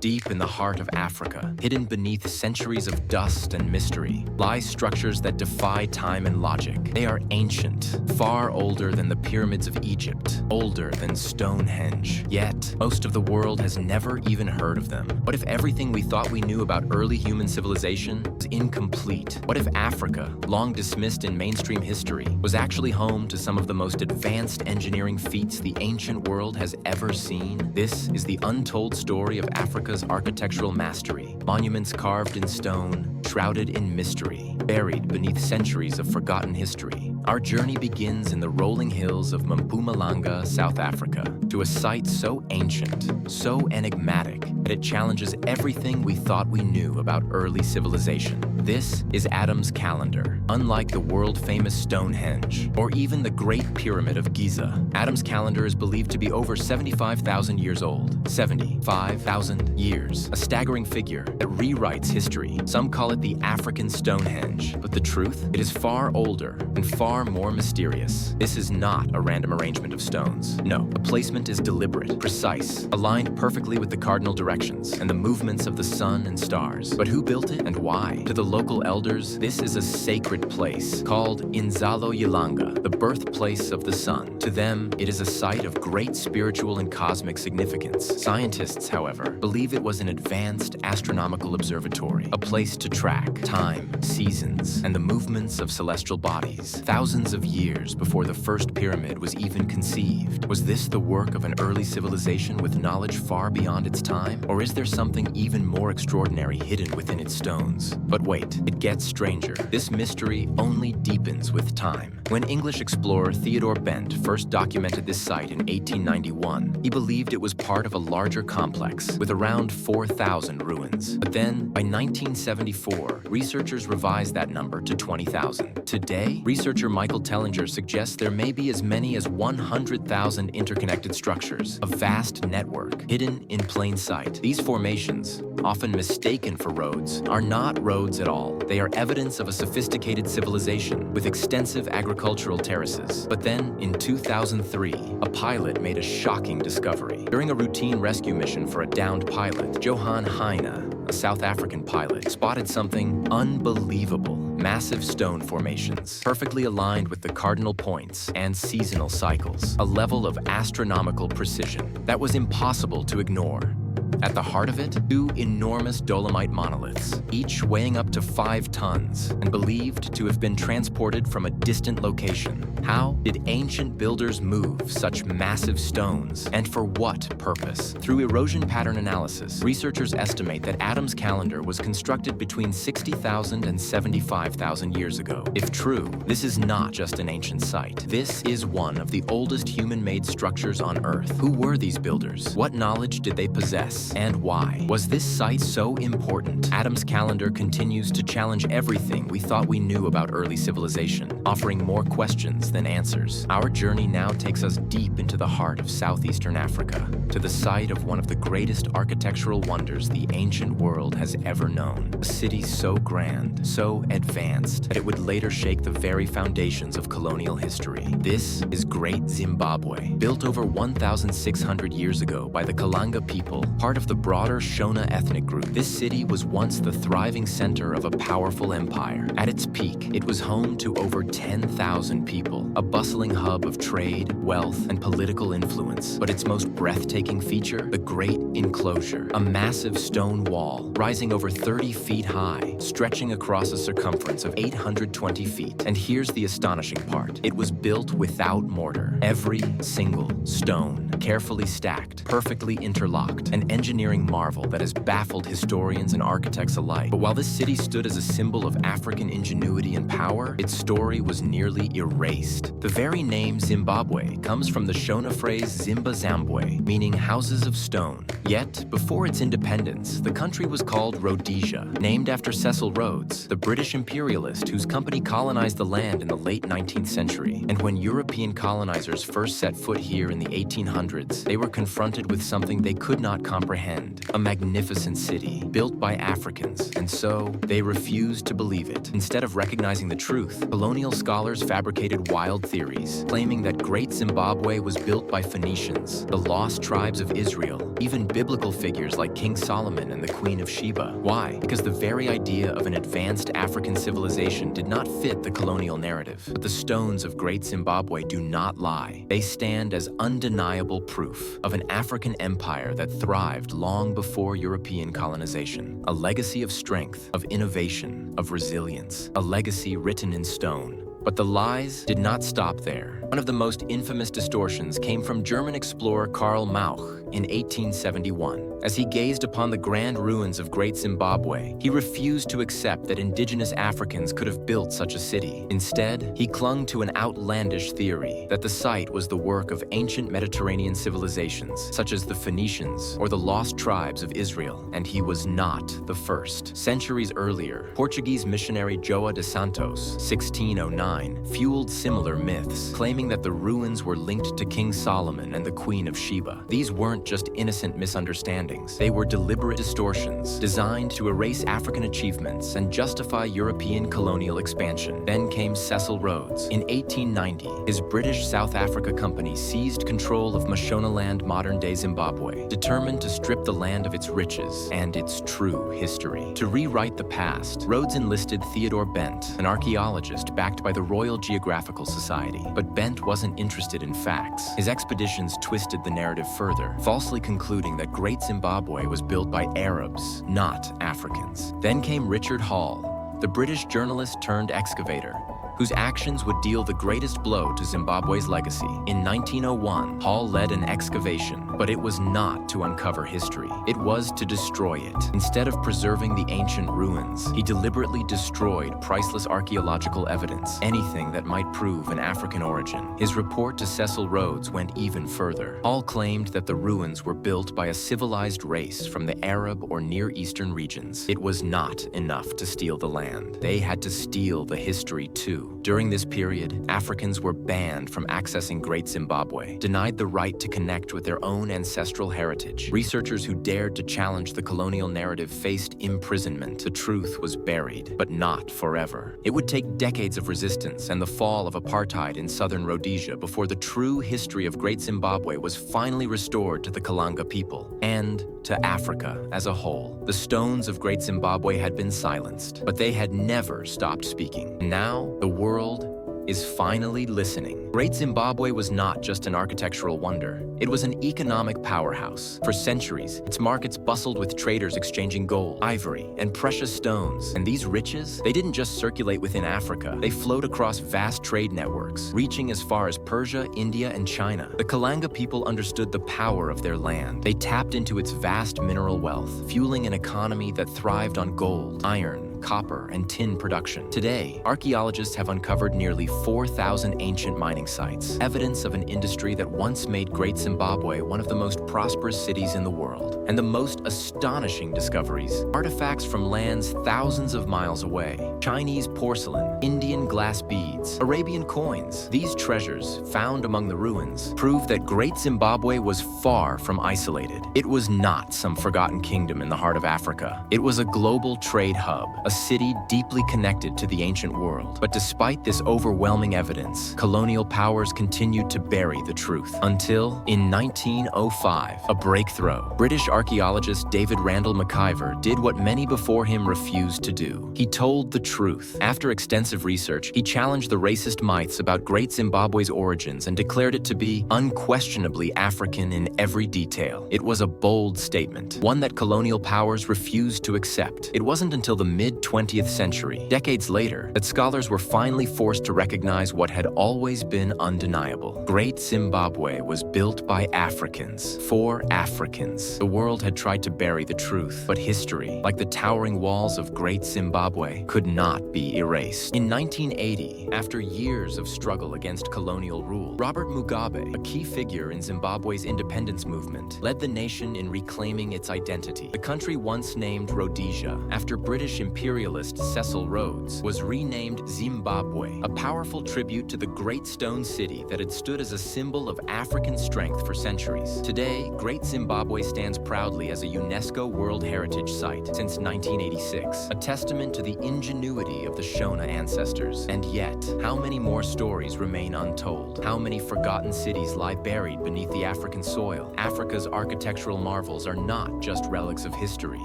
Deep in the heart of Africa, hidden beneath centuries of dust and mystery, lie structures that defy time and logic. They are ancient, far older than the pyramids of Egypt, older than Stonehenge. Yet, most of the world has never even heard of them. What if everything we thought we knew about early human civilization was incomplete? What if Africa, long dismissed in mainstream history, was actually home to some of the most advanced engineering feats the ancient world has ever seen? This is the untold story of Africa's architectural mastery. Monuments carved in stone, shrouded in mystery, buried beneath centuries of forgotten history. Our journey begins in the rolling hills of Mpumalanga, South Africa, to a site so ancient, so enigmatic, that it challenges everything we thought we knew about early civilization. This is Adam's calendar. Unlike the world-famous Stonehenge, or even the Great Pyramid of Giza, Adam's calendar is believed to be over 75,000 years old. 75,000 years. A staggering figure that rewrites history. Some call it the African Stonehenge, but the truth? It is far older and far more mysterious. This is not a random arrangement of stones. No, the placement is deliberate, precise, aligned perfectly with the cardinal directions and the movements of the sun and stars. But who built it and why? To the local elders, this is a sacred place called Inzalo Yilanga, the birthplace of the sun. To them, it is a site of great spiritual and cosmic significance. Scientists, however, believe it was an advanced astronomical observatory, a place to track time, seasons, and the movements of celestial bodies. Thousands of years before the first pyramid was even conceived. Was this the work of an early civilization with knowledge far beyond its time? Or is there something even more extraordinary hidden within its stones? But wait, it gets stranger. This mystery only deepens with time. When English explorer Theodore Bent first documented this site in 1891, he believed it was part of a larger complex with around 4,000 ruins. But then, by 1974, researchers revised that number to 20,000. Today, researcher Michael Tellinger suggests there may be as many as 100,000 interconnected structures, a vast network hidden in plain sight. These formations, often mistaken for roads, are not roads at all. They are evidence of a sophisticated civilization with extensive agricultural terraces. But then, in 2003, a pilot made a shocking discovery. During a routine rescue mission for a downed pilot, Johan Heine, a South African pilot, spotted something unbelievable. Massive stone formations, perfectly aligned with the cardinal points and seasonal cycles. A level of astronomical precision that was impossible to ignore. At the heart of it, two enormous dolomite monoliths, each weighing up to 5 tons and believed to have been transported from a distant location. How did ancient builders move such massive stones, and for what purpose? Through erosion pattern analysis, researchers estimate that Adam's calendar was constructed between 60,000 and 75,000 years ago. If true, this is not just an ancient site. This is one of the oldest human-made structures on Earth. Who were these builders? What knowledge did they possess? And why? Was this site so important? Adam's calendar continues to challenge everything we thought we knew about early civilization, offering more questions than answers. Our journey now takes us deep into the heart of southeastern Africa, to the site of one of the greatest architectural wonders the ancient world has ever known. A city so grand, so advanced, that it would later shake the very foundations of colonial history. This is Great Zimbabwe, built over 1,600 years ago by the Kalanga people, part of the broader Shona ethnic group. This city was once the thriving center of a powerful empire. At its peak, it was home to over 10,000 people, a bustling hub of trade, wealth, and political influence. But its most breathtaking feature? The Great Enclosure, a massive stone wall rising over 30 feet high, stretching across a circumference of 820 feet. And here's the astonishing part. It was built without mortar. Every single stone, carefully stacked, perfectly interlocked, an engineering marvel that has baffled historians and architects alike. But while this city stood as a symbol of African ingenuity and power, its story was nearly erased. The very name Zimbabwe comes from the Shona phrase Zimba Zambwe, meaning houses of stone. Yet, before its independence, the country was called Rhodesia, named after Cecil Rhodes, the British imperialist whose company colonized the land in the late 19th century. And when European colonizers first set foot here in the 1800s, they were confronted with something they could not comprehend. comprehend. A magnificent city, built by Africans, and so they refused to believe it. Instead of recognizing the truth, colonial scholars fabricated wild theories, claiming that Great Zimbabwe was built by Phoenicians, the lost tribes of Israel, even biblical figures like King Solomon and the Queen of Sheba. Why? Because the very idea of an advanced African civilization did not fit the colonial narrative. But the stones of Great Zimbabwe do not lie. They stand as undeniable proof of an African empire that thrived long before European colonization. A legacy of strength, of innovation, of resilience. A legacy written in stone. But the lies did not stop there. One of the most infamous distortions came from German explorer Karl Mauch in 1871. As he gazed upon the grand ruins of Great Zimbabwe, he refused to accept that indigenous Africans could have built such a city. Instead, he clung to an outlandish theory that the site was the work of ancient Mediterranean civilizations, such as the Phoenicians or the lost tribes of Israel. And he was not the first. Centuries earlier, Portuguese missionary João de Santos, 1609, fueled similar myths, claiming that the ruins were linked to King Solomon and the Queen of Sheba. These weren't just innocent misunderstandings. They were deliberate distortions designed to erase African achievements and justify European colonial expansion. Then came Cecil Rhodes. In 1890, his British South Africa Company seized control of Mashonaland, modern-day Zimbabwe, determined to strip the land of its riches and its true history. To rewrite the past, Rhodes enlisted Theodore Bent, an archaeologist backed by the Royal Geographical Society. But Bent wasn't interested in facts. His expeditions twisted the narrative further, falsely concluding that Great Zimbabwe was built by Arabs, not Africans. Then came Richard Hall, the British journalist turned excavator, whose actions would deal the greatest blow to Zimbabwe's legacy. In 1901, Hall led an excavation, but it was not to uncover history. It was to destroy it. Instead of preserving the ancient ruins, he deliberately destroyed priceless archaeological evidence, anything that might prove an African origin. His report to Cecil Rhodes went even further. Hall claimed that the ruins were built by a civilized race from the Arab or Near Eastern regions. It was not enough to steal the land. They had to steal the history too. During this period, Africans were banned from accessing Great Zimbabwe, denied the right to connect with their own ancestral heritage. Researchers who dared to challenge the colonial narrative faced imprisonment. The truth was buried, but not forever. It would take decades of resistance and the fall of apartheid in southern Rhodesia before the true history of Great Zimbabwe was finally restored to the Kalanga people and to Africa as a whole. The stones of Great Zimbabwe had been silenced, but they had never stopped speaking. Now, the world is finally listening. Great Zimbabwe was not just an architectural wonder. It was an economic powerhouse. For centuries, its markets bustled with traders exchanging gold, ivory, and precious stones. And these riches, they didn't just circulate within Africa. They flowed across vast trade networks, reaching as far as Persia, India, and China. The Kalanga people understood the power of their land. They tapped into its vast mineral wealth, fueling an economy that thrived on gold, iron, copper, and tin production. Today, archaeologists have uncovered nearly 4,000 ancient mining sites, evidence of an industry that once made Great Zimbabwe one of the most prosperous cities in the world. And the most astonishing discoveries, artifacts from lands thousands of miles away, Chinese porcelain, Indian glass beads, Arabian coins. These treasures, found among the ruins, prove that Great Zimbabwe was far from isolated. It was not some forgotten kingdom in the heart of Africa. It was a global trade hub, a city deeply connected to the ancient world. But despite this overwhelming evidence, colonial powers continued to bury the truth. Until, in 1905, a breakthrough. British archaeologist David Randall McIver did what many before him refused to do. He told the truth. After extensive research, he challenged the racist myths about Great Zimbabwe's origins and declared it to be unquestionably African in every detail. It was a bold statement, one that colonial powers refused to accept. It wasn't until the mid-20th century, decades later, that scholars were finally forced to recognize what had always been undeniable. Great Zimbabwe was built by Africans, for Africans. The world had tried to bury the truth, but history, like the towering walls of Great Zimbabwe, could not be erased. In 1980, after years of struggle against colonial rule, Robert Mugabe, a key figure in Zimbabwe's independence movement, led the nation in reclaiming its identity. The country once named Rhodesia, after British imperial imperialist Cecil Rhodes, was renamed Zimbabwe, a powerful tribute to the great stone city that had stood as a symbol of African strength for centuries. Today, Great Zimbabwe stands proudly as a UNESCO World Heritage Site since 1986, a testament to the ingenuity of the Shona ancestors. And yet, how many more stories remain untold? How many forgotten cities lie buried beneath the African soil? Africa's architectural marvels are not just relics of history.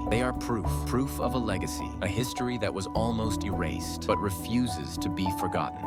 They are proof of a legacy, a history that was almost erased, but refuses to be forgotten.